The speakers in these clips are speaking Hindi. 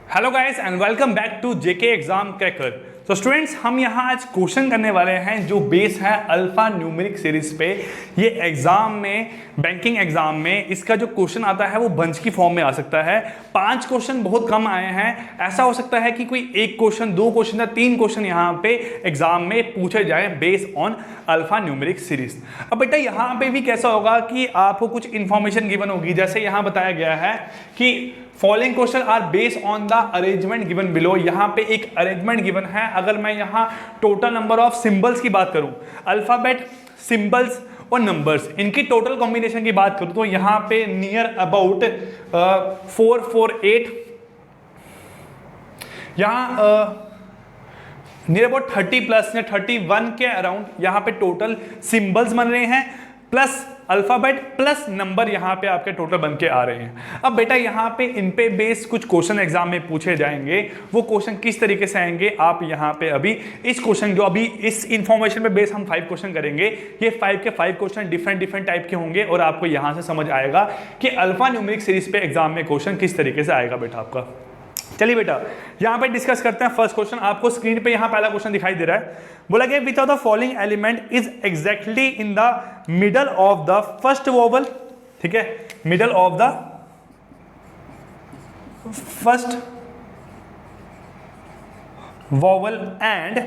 Hello guys and welcome back to JK exam cracker. तो स्टूडेंट्स, हम यहाँ आज क्वेश्चन करने वाले हैं जो बेस है अल्फा न्यूमेरिक सीरीज पे। ये एग्जाम में, बैंकिंग एग्जाम में इसका जो क्वेश्चन आता है वो बंच की फॉर्म में आ सकता है। 5 क्वेश्चन बहुत कम आए हैं। ऐसा हो सकता है कि कोई 1 क्वेश्चन, 2 क्वेश्चन या 3 क्वेश्चन यहाँ पे एग्जाम में पूछे जाए based on alphanumeric series. अब बेटा यहाँ पे भी कैसा होगा कि आपको कुछ इंफॉर्मेशन गिवन होगी। जैसे यहाँ बताया गया है कि following question are based on the arrangement given below. यहाँ पे एक अरेंजमेंट गिवन है। अगर मैं यहाँ टोटल नंबर ऑफ सिंबल्स की बात करूं, अल्फाबेट, सिंबल्स और नंबर्स, इनकी टोटल कॉम्बिनेशन की बात करूं तो यहाँ पे नियर अबाउट 448, यहाँ नियर अबाउट 30 प्लस या 31 के अराउंड यहाँ पे टोटल सिंबल्स बन रहे हैं, प्लस अल्फाबेट प्लस नंबर यहाँ पे आपके टोटल बन के आ रहे हैं। अब बेटा यहाँ पे इन पे बेस कुछ क्वेश्चन एग्जाम में पूछे जाएंगे। वो क्वेश्चन किस तरीके से आएंगे आप यहाँ पे अभी इस क्वेश्चन, जो अभी इस इंफॉर्मेशन पे बेस हम 5 क्वेश्चन करेंगे, ये 5 के 5 क्वेश्चन डिफरेंट टाइप के होंगे और आपको यहाँ से समझ आएगा कि अल्फा न्यूमेरिक सीरीज पे एग्जाम में क्वेश्चन किस तरीके से आएगा बेटा आपका। चलिए बेटा यहाँ पे डिस्कस करते हैं फर्स्ट क्वेश्चन। आपको स्क्रीन पे यहाँ पहला क्वेश्चन दिखाई दे रहा है। बोला गया which of the following element is exactly in the middle of the first vowel. ठीक है, middle of the first vowel and,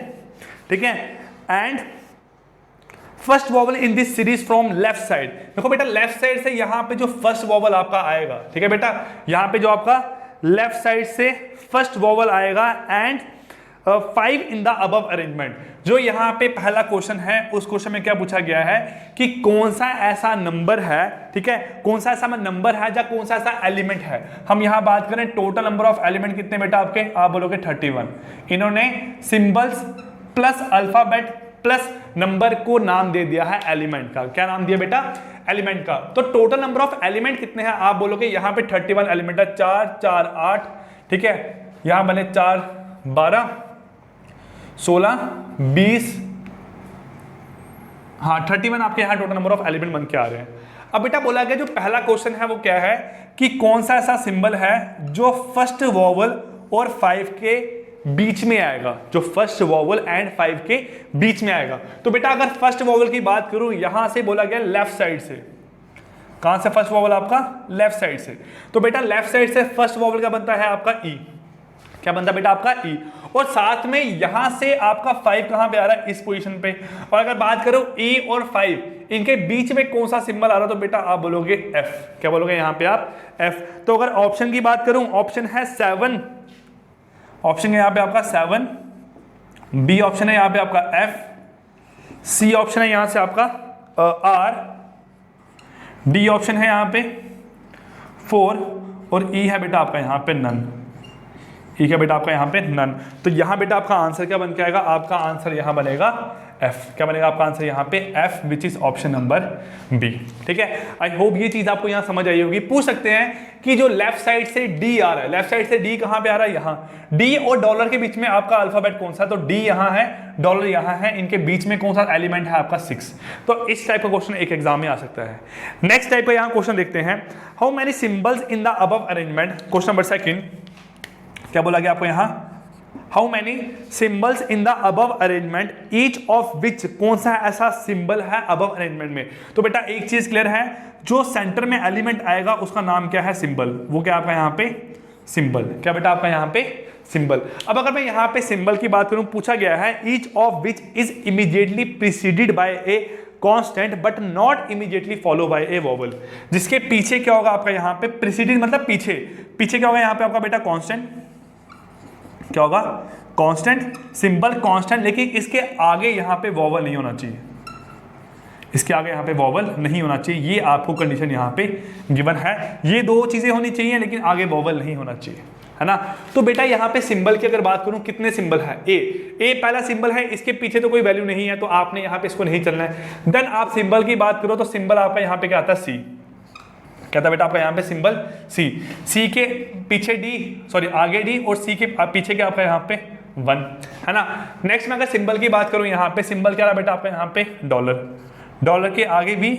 ठीक है, and first vowel in this series from left side. देखो बेटा लेफ्ट साइड से यहाँ पे जो फर्स्ट वोवल आपका आएगा, ठीक है बेटा, यहाँ पे जो आपका लेफ्ट साइड से फर्स्ट वोवल आएगा and 5 in the above arrangement. जो यहाँ पे पहला क्वेश्चन है उस क्वेश्चन में क्या पूछा गया है कि कौन सा ऐसा नंबर है, ठीक है, कौन सा ऐसा नंबर है या कौन सा ऐसा एलिमेंट है। हम यहाँ बात करें टोटल नंबर ऑफ एलिमेंट कितने बेटा आपके, आप बोलोगे 31। इन्होंने symbols plus alphabet plus number को नाम दे दिया है एलिमेंट का। क्या नाम दिया बेटा, एलिमेंट का। तो टोटल नंबर ऑफ एलिमेंट कितने हैं आप बोलोगे, यहाँ पे 31 एलिमेंट है, 4 4 8, ठीक है, यहाँ बने 4 12 16 20, हाँ 31 आपके यहाँ टोटल नंबर ऑफ एलिमेंट बन के आ रहे हैं। अब बेटा बोला गया जो पहला क्वेश्चन है वो क्या है कि कौन सा ऐसा सिंबल है जो फर्स्ट वोवल और 5 के बीच में आएगा, जो फर्स्ट वोवल एंड 5 के बीच में आएगा। तो बेटा अगर फर्स्ट वोवल की बात करूं, यहां से बोला गया लेफ्ट साइड से। कहां से फर्स्ट वोवल आपका, लेफ्ट साइड से। तो बेटा लेफ्ट साइड से फर्स्ट वोवल क्या बनता है आपका ई। क्या बनता है बेटा आपका ई, और साथ में यहां से आपका 5 कहां पे आ रहा है, इस पोजीशन पे। और अगर बात करो ई और 5 इनके बीच में कौन सा सिंबल आ रहा है, तो बेटा आप बोलोगे एफ। क्या बोलोगे यहां पे आप, एफ। तो अगर ऑप्शन की बात करूं, ऑप्शन है 7, ऑप्शन है यहाँ पे आपका 7, बी ऑप्शन है यहाँ पे आपका F, सी ऑप्शन है यहाँ से आपका R, डी ऑप्शन है यहाँ पे 4 और E है बेटा आपका यहाँ पे नन। E है बेटा आपका यहाँ पे नन। तो यहाँ बेटा आपका आंसर क्या बन के आएगा, आपका आंसर यहाँ बनेगा F। क्या बनेगा आपका आंसर यहाँ पे F, which is option number B. ठीक है, आई होप ये चीज आपको यहाँ समझ आई होगी। पूछ सकते हैं कि जो लेफ्ट साइड से D आ रहा है, लेफ्ट साइड से D कहाँ पे आ रहा है, यहाँ। D और डॉलर के बीच में आपका अल्फाबेट कौन सा, तो D यहाँ है, डॉलर यहाँ है, इनके बीच में कौन सा एलिमेंट है आपका 6। तो इस टाइप का क्वेश्चन एक एग्जाम में आ सकता है। नेक्स्ट टाइप का यहाँ क्वेश्चन देखते हैं, how many symbols in the above arrangement. Question number 2 क्या बोला गया आपको यहाँ, how many symbols in the above arrangement each of विच, कौन सा ऐसा सिंबल है अबव अरेंजमेंट में। तो बेटा एक चीज क्लियर है, जो सेंटर में एलिमेंट आएगा उसका नाम क्या है, सिंबल। वो क्या आपका यहाँ पे सिंबल। क्या बेटा आपका यहाँ पे सिंबल। अब अगर मैं यहाँ पे सिंबल की बात करूं, पूछा गया है each of which is immediately preceded by a constant but not immediately follow by a vowel. जिसके पीछे क्या होगा आपका यहाँ पे, प्रीसीडेड मतलब पीछे, पीछे क्या होगा यहाँ पे आपका बेटा कांस्टेंट। क्या होगा, कांस्टेंट, सिंबल कांस्टेंट, लेकिन इसके आगे यहाँ पे वोवल नहीं होना चाहिए। इसके आगे यहाँ पे वोवल नहीं होना चाहिए, ये आपको कंडीशन यहाँ पे गिवन है। ये 2 चीजें होनी चाहिए लेकिन आगे वोवल नहीं होना चाहिए, है ना। तो बेटा यहाँ पे सिंबल की अगर बात करूं, कितने सिंबल है, ए पहला सिंबल है, इसके पीछे तो कोई वैल्यू नहीं है, तो आपने यहाँ पे इसको नहीं चलना है। देन आप सिंबल की बात करो तो सिंबल आपका यहाँ पे क्या आता है, सी। क्या था बेटा आपका यहाँ पे सिंबल सी। सी के पीछे डी, सॉरी आगे डी, और सी के पीछे क्या आपका यहाँ पे 1, है ना। नेक्स्ट में अगर सिंबल की बात करूँ, यहाँ पे सिंबल क्या रहा बेटा आपका यहाँ पे डॉलर, डॉलर के आगे भी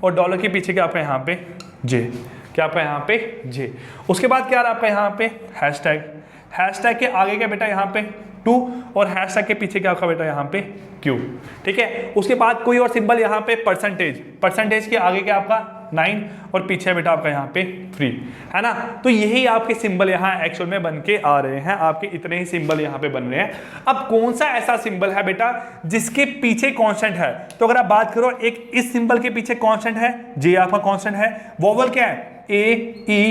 और डॉलर के पीछे क्या आपका यहाँ पे जे। क्या आपका यहाँ पे जे। उसके बाद क्या आ रहा है आपका यहाँ पे हैशटैग, हैशटैग के आगे क्या बेटा यहाँ पे 2 और हैशटैग के पीछे क्या होगा बेटा यहाँ पे Q, ठीक है। उसके बाद कोई और सिंबल यहाँ पे परसेंटेज के आगे क्या आपका 9 और पीछे बेटा आपका यहाँ पे 3, है ना। तो यही आपके सिंबल यहाँ एक्चुअल में बन के आ रहे हैं, आपके इतने ही सिंबल यहाँ पे बन रहे हैं। अब कौन सा ऐसा सिंबल है बेटा जिसके पीछे कांस्टेंट है, तो अगर आप बात करो एक इस सिंबल के पीछे कांस्टेंट है, जे आपका कांस्टेंट है, वोवल क्या है A-E-I-O-U,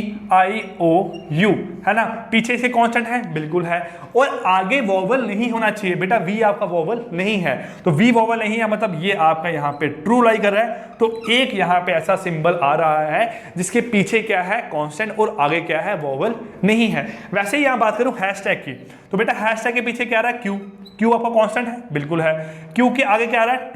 है ना, पीछे से कांस्टेंट है, बिल्कुल है, और आगे वोवल नहीं होना चाहिए बेटा, V आपका वोवल नहीं है, तो V वोवल नहीं है मतलब ये आपका यहाँ पे ट्रू लाई कर रहा है। तो एक यहाँ पे ऐसा सिंबल आ रहा है जिसके पीछे क्या है कांस्टेंट और आगे क्या है वोवल नहीं है। वैसे ही यहाँ बात करूँ हैशटैग की, तो बेटा हैशटैग के पीछे क्या आ रहा है Q आपका कांस्टेंट है, बिल्कुल है, Q के आगे क्या आ रहा है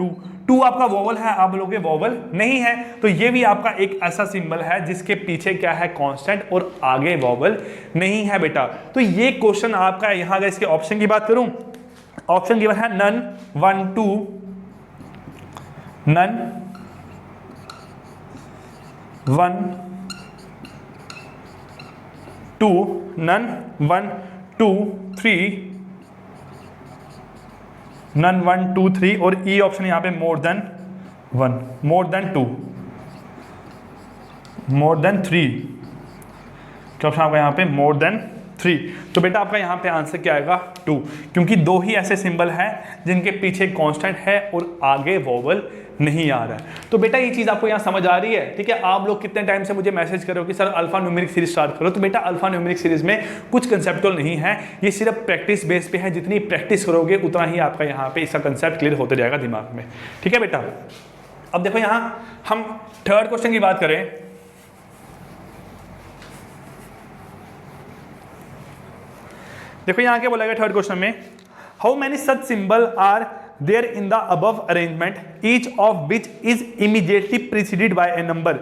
2 आपका वोवल है, आप लोगों के वोवल नहीं है, तो ये भी आपका एक ऐसा सिंबल है जिसके पीछे क्या है कांस्टेंट और आगे वोवल नहीं है बेटा। तो ये क्वेश्चन आपका यहाँ अगर इसके ऑप्शन की बात करूं, ऑप्शन गिवन है नन 1 2, नन 1 2, नन 1 2 3, नन 1 2 3 और ई ऑप्शन यहाँ पे more than 1, more than 2, more than 3, क्या ऑप्शन आपका यहाँ पे मोर देन 3। तो बेटा आपका यहाँ पे आंसर क्या आएगा 2, क्योंकि दो ही ऐसे सिंबल हैं जिनके पीछे कांस्टेंट है और आगे वोवल नहीं आ रहा है। तो बेटा ये चीज़ आपको यहाँ समझ आ रही है, ठीक है। आप लोग कितने टाइम से मुझे मैसेज करो कि sir alpha numeric series start करो, तो बेटा अल्फा न्यूमेरिक सीरीज में कुछ कंसेप्चुअल नहीं है, ये सिर्फ प्रैक्टिस बेस पे है, जितनी प्रैक्टिस करोगे उतना ही आपका यहाँ पे इसका कंसेप्ट क्लियर होते जाएगा दिमाग में, ठीक है बेटा। अब देखो यहाँ हम थर्ड क्वेश्चन की बात करें, देखो यहाँ क्या बोला गया थर्ड क्वेश्चन में, how many such symbol are there in the above arrangement each of which is immediately preceded by a number.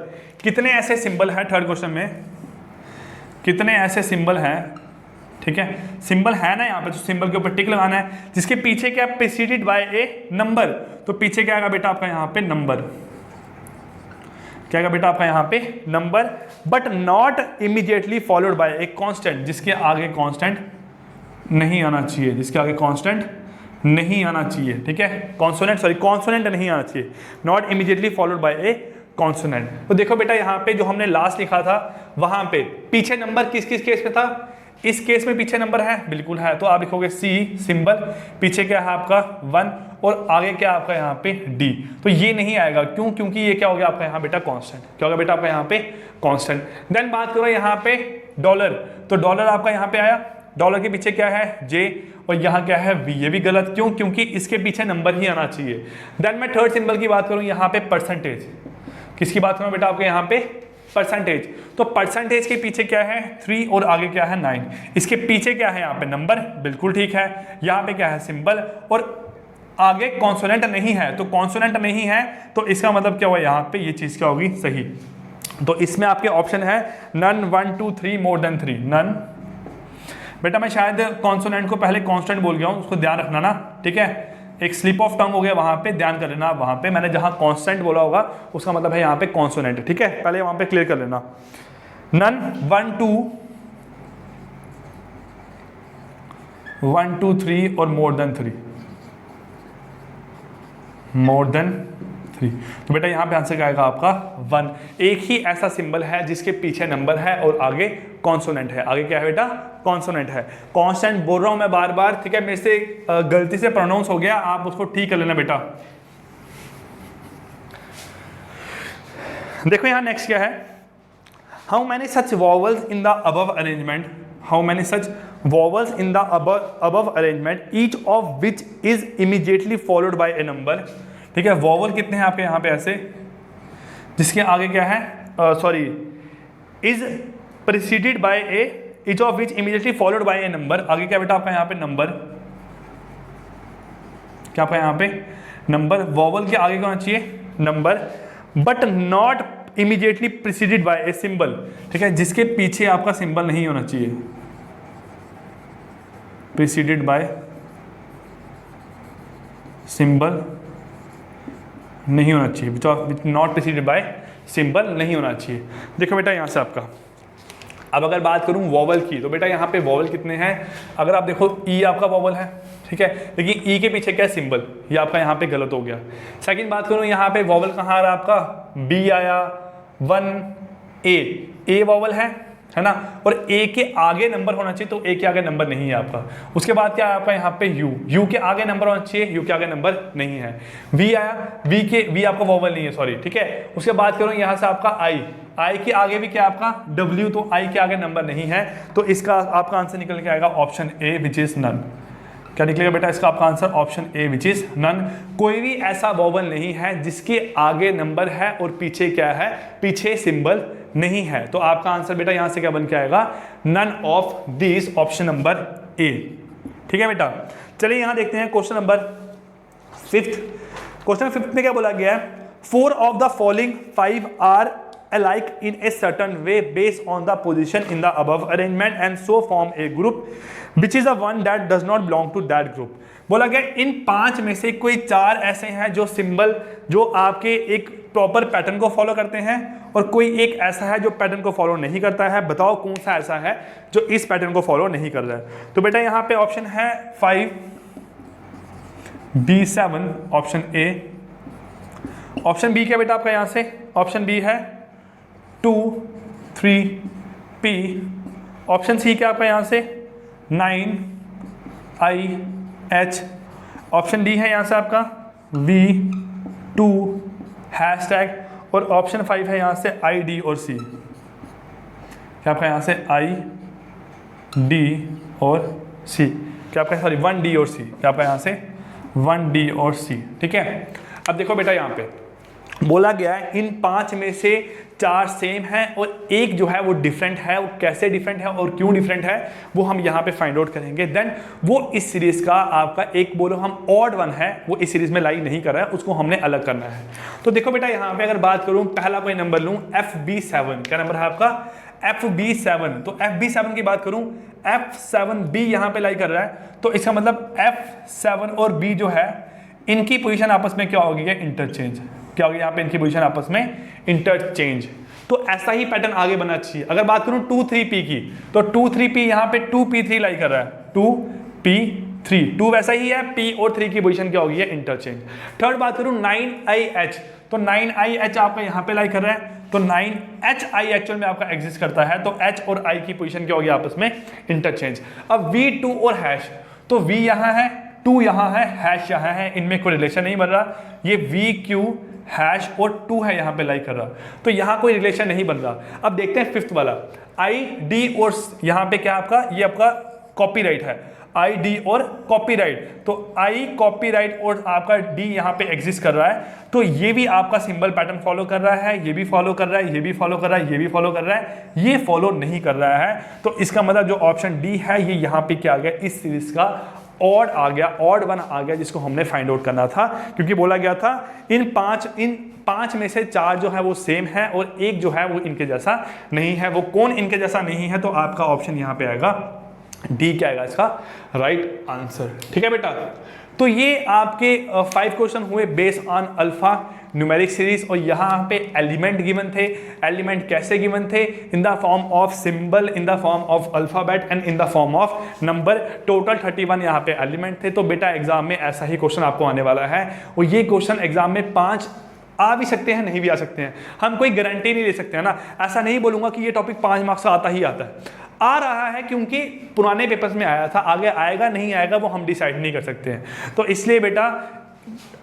कितने ऐसे सिंबल हैं थर्ड क्वेश्चन में, कितने ऐसे सिंबल हैं, ठीक है, सिंबल है ना यहाँ पे, तो सिंबल के ऊपर टिक लगाना है, जिसके पीछे क्या प्रीसीडेड बाय ए नंबर, तो पीछे क्या आएगा बेटा आपका यहाँ पे नंबर, क्या आएगा बेटा आपका यहाँ पे number, but not immediately followed by a constant, जिसके आगे कांस्टेंट नहीं आना चाहिए, जिसके आगे कांस्टेंट नहीं आना चाहिए, ठीक है, कॉन्सोनेंट नहीं आना चाहिए, not immediately followed by A consonant. तो देखो बेटा यहाँ पे जो हमने लास्ट लिखा था वहां पे पीछे नंबर किस किस केस में था, इस केस में पीछे नंबर है, बिल्कुल है, तो आप लिखोगे सी सिंबल, पीछे क्या है आपका 1 और आगे क्या आपका यहाँ पे डी, तो ये नहीं आएगा, क्यों, क्योंकि ये क्या हो गया आपका यहाँ बेटा कांस्टेंट, क्या होगा बेटा आपका यहाँ पे कांस्टेंट। देन बात करो यहाँ पे डॉलर, तो डॉलर आपका यहाँ पे आया, डॉलर के पीछे क्या है जे और यहाँ क्या है वी, ये भी गलत, क्यों, क्योंकि इसके पीछे नंबर ही आना चाहिए। देन मैं थर्ड सिंबल की बात करूँ यहाँ पे परसेंटेज, किसकी बात करूँ बेटा आपके यहाँ पे परसेंटेज, तो परसेंटेज के पीछे क्या है 3 और आगे क्या है 9, इसके पीछे क्या है यहाँ पे नंबर, बिल्कुल ठीक है, यहाँ पे क्या है सिंबल और आगे कॉन्सोनेंट नहीं है, तो कॉन्सोनेंट नहीं है तो इसका मतलब क्या हुआ यहाँ पे ये चीज़ क्या होगी सही। तो इसमें आपके ऑप्शन है नन 1 2 3 मोर देन 3, नन, बेटा मैं शायद कॉन्सोनेंट को पहले कांस्टेंट बोल गया हूँ, उसको ध्यान रखना ना, ठीक है, एक स्लिप ऑफ टंग हो गया वहां पे, ध्यान कर लेना, वहां पे मैंने जहां कांस्टेंट बोला होगा उसका मतलब है यहाँ पे कॉन्सोनेंट, ठीक है, पहले वहां पे क्लियर कर लेना। नन 1 2 3 और मोर देन 3, मोर देन 3, तो बेटा यहाँ पे आंसर क्या आएगा आपका 1। एक ही ऐसा सिंबल है जिसके पीछे नंबर है और आगे कॉन्सोनेंट है, आगे क्या है बेटा कॉन्सोनेंट है, कॉन्स्टेंट बोल रहा हूं मैं बार बार, ठीक है, मेरे से गलती से प्रोनाउंस हो गया, आप उसको ठीक कर लेना बेटा। देखो यहाँ नेक्स्ट क्या है, how many such vowels in the above arrangement, how many such vowels in the above arrangement each of which is immediately followed by a number, ठीक है, वॉवल कितने हैं आपके यहाँ पे ऐसे जिसके आगे क्या है sorry is preceded by a, each of which immediately followed by a number, आगे क्या बेटा आपका यहाँ पे नंबर, क्या आपका यहाँ पे नंबर, वॉवल के आगे क्या होना चाहिए number, but not immediately preceded by a symbol, ठीक है, जिसके पीछे आपका सिंबल नहीं होना चाहिए, प्रीसीडेड बाय सिंबल नहीं होना चाहिए, नॉट प्रीसीडेड बाय सिंबल नहीं होना चाहिए। देखो बेटा यहाँ से आपका अब अगर बात करूं वॉवल की, तो बेटा यहाँ पे वॉवल कितने हैं, अगर आप देखो ई आपका वॉवल है, ठीक है, लेकिन ई के पीछे क्या सिंबल, ये आपका यहाँ पे गलत हो गया। सेकंड बात करूं यहाँ पे वॉवल कहाँ आ रहा है आपका, बी आया, 1 ए वॉवल है ना, और ए के आगे नंबर होना चाहिए, तो ए के आगे नंबर नहीं है आपका। उसके बाद क्या है आपका यहाँ पे यू के आगे नंबर होना चाहिए, यू के आगे नंबर नहीं है। वी आया, वी आपका वॉवल नहीं है, सॉरी, ठीक है। उसके बाद करूँ यहाँ से आपका आई के आगे भी क्या आपका डब्ल्यू, तो आई के आगे नंबर नहीं है, तो इसका आपका आंसर निकल के आएगा option A which is none. क्या निकलेगा बेटा इसका आपका answer, option A which is none. कोई भी ऐसा वॉवल नहीं है जिसके आगे नंबर है और पीछे क्या है, पीछे सिंबल नहीं है, तो आपका आंसर बेटा यहां से क्या बन के आएगा, none of this, option number A. ठीक है बेटा, चलिए यहां देखते हैं क्वेश्चन नंबर 5। क्वेश्चन 5 में क्या बोला गया है, 4 of the following 5 are alike in a certain way based on the position in the above arrangement and so form a group which is the one that does not belong to that group। बोला गया इन 5 में से कोई 4 ऐसे हैं जो सिंबल जो आपके एक प्रॉपर पैटर्न को फॉलो करते हैं, और कोई एक ऐसा है जो पैटर्न को फॉलो नहीं करता है। बताओ कौन सा ऐसा है जो इस पैटर्न को फॉलो नहीं कर रहा है। तो बेटा यहाँ पे ऑप्शन है 5 B7, option A. Option B क्या बेटा आपका यहाँ से, ऑप्शन बी है 2 3 P। ऑप्शन सी क्या आपका यहाँ से 9 I H। ऑप्शन डी है यहाँ से आपका V 2 हैशटैग, और ऑप्शन 5 है यहाँ से I D और C। क्या आपका यहाँ से I D और C, क्या आपका सॉरी 1 D और C, क्या आपका यहाँ से 1 D और C। ठीक है, अब देखो बेटा यहाँ पे बोला गया है इन 5 में से 4 सेम है और एक जो है वो डिफरेंट है। वो कैसे डिफरेंट है और क्यों डिफरेंट है वो हम यहाँ पे फाइंड आउट करेंगे। देन वो इस सीरीज का आपका एक बोलो हम ऑड वन है, वो इस सीरीज में लाई नहीं कर रहा है, उसको हमने अलग करना है। तो देखो बेटा यहाँ पे अगर बात करूँ, पहला कोई नंबर लूँ FB7, क्या नंबर है आपका FB7। तो FB7 की बात करूँ, F7B यहाँ पे लाई कर रहा है, तो इसका मतलब F7 और B जो है इनकी पोजीशन आपस में क्या होगी, इंटरचेंज। क्या होगी यहाँ पे इनकी पोजीशन आपस में इंटरचेंज। तो ऐसा ही पैटर्न आगे बनना चाहिए। अगर बात करूं 2 3 P की, तो 2 3 P यहाँ पे 2 P3 लाई कर रहा है, 2 P3, 2 वैसा ही है, P और 3 की पोजीशन क्या होगी, इंटरचेंज। थर्ड बात करूं 9IH, तो 9IH आपका यहाँ पे लाई कर रहा है, तो 9HI एक्चुअल में आपका एग्जिस्ट करता है, तो H और I की पोजीशन क्या होगी आपस में इंटरचेंज। अब V2 और हैश, तो V यहाँ है, 2 यहाँ है, हैश यहाँ है, इनमें कोई रिलेशन नहीं बन रहा। ये VQ हैश और 2 है यहाँ पे लाइक कर रहा, तो यहाँ कोई रिलेशन नहीं बन रहा। अब देखते हैं 5th वाला ID और यहाँ पे क्या आपका, ये आपका कॉपीराइट है, ID और कॉपीराइट, तो I कॉपीराइट और आपका D यहाँ पे एग्जिस्ट कर रहा है, तो ये भी आपका सिंबल पैटर्न फॉलो कर रहा है, ये भी फॉलो कर रहा है, ये भी फॉलो कर रहा है, ये भी फॉलो कर रहा है, ये फॉलो नहीं कर रहा है। तो इसका मतलब जो ऑप्शन D है ये यहाँ पे क्या आ गया, इस सीरीज का ऑड आ गया, ऑड वन आ गया, जिसको हमने फाइंड आउट करना था। क्योंकि बोला गया था इन पांच में से 4 जो है वो सेम है और एक जो है वो इनके जैसा नहीं है। वो कौन इनके जैसा नहीं है, तो आपका ऑप्शन यहाँ पे आएगा डी, क्या आएगा इसका राइट आंसर। ठीक है बेटा, तो ये आपके 5 क्वेश्चन हुए based on alphanumeric series, और यहाँ पे एलिमेंट गिवन थे। एलिमेंट कैसे गिवन थे, in the form of symbol, in the form of alphabet and in the form of number. Total 31 यहाँ पे एलिमेंट थे। तो बेटा एग्जाम में ऐसा ही क्वेश्चन आपको आने वाला है, और ये क्वेश्चन एग्जाम में 5 आ भी सकते हैं, नहीं भी आ सकते हैं। हम कोई गारंटी नहीं ले सकते हैं ना, ऐसा नहीं बोलूंगा कि ये टॉपिक 5 मार्क्स से आता ही आता है। आ रहा है क्योंकि पुराने पेपर्स में आया था, आगे आएगा नहीं आएगा वो हम डिसाइड नहीं कर सकते हैं। तो इसलिए बेटा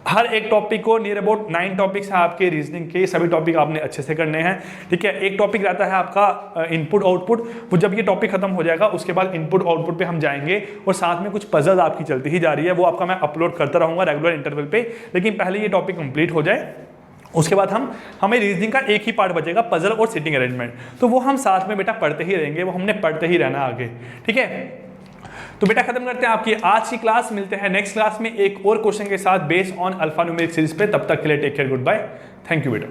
हर एक टॉपिक को, नियर अबाउट 9 टॉपिक्स हैं आपके रीजनिंग के, सभी टॉपिक आपने अच्छे से करने हैं। ठीक है, एक टॉपिक रहता है आपका इनपुट आउटपुट, वो जब ये टॉपिक खत्म हो जाएगा उसके बाद इनपुट आउटपुट पे हम जाएंगे, और साथ में कुछ पजल आपकी चलती ही जा रही है, वो आपका मैं अपलोड करता रहूँगा रेगुलर इंटरवल पे। लेकिन पहले ये टॉपिक कंप्लीट हो जाए, उसके बाद हमें रीजनिंग का एक ही पार्ट बचेगा, पजल और सिटिंग अरेंजमेंट, तो वो हम साथ में बेटा पढ़ते ही रहेंगे, वो हमने पढ़ते ही रहना आगे। ठीक है, तो बेटा खत्म करते हैं आपकी आज की क्लास। मिलते हैं नेक्स्ट क्लास में एक और क्वेश्चन के साथ based on alphanumeric series पे। तब तक के लिए take care, good bye, thank you बेटा।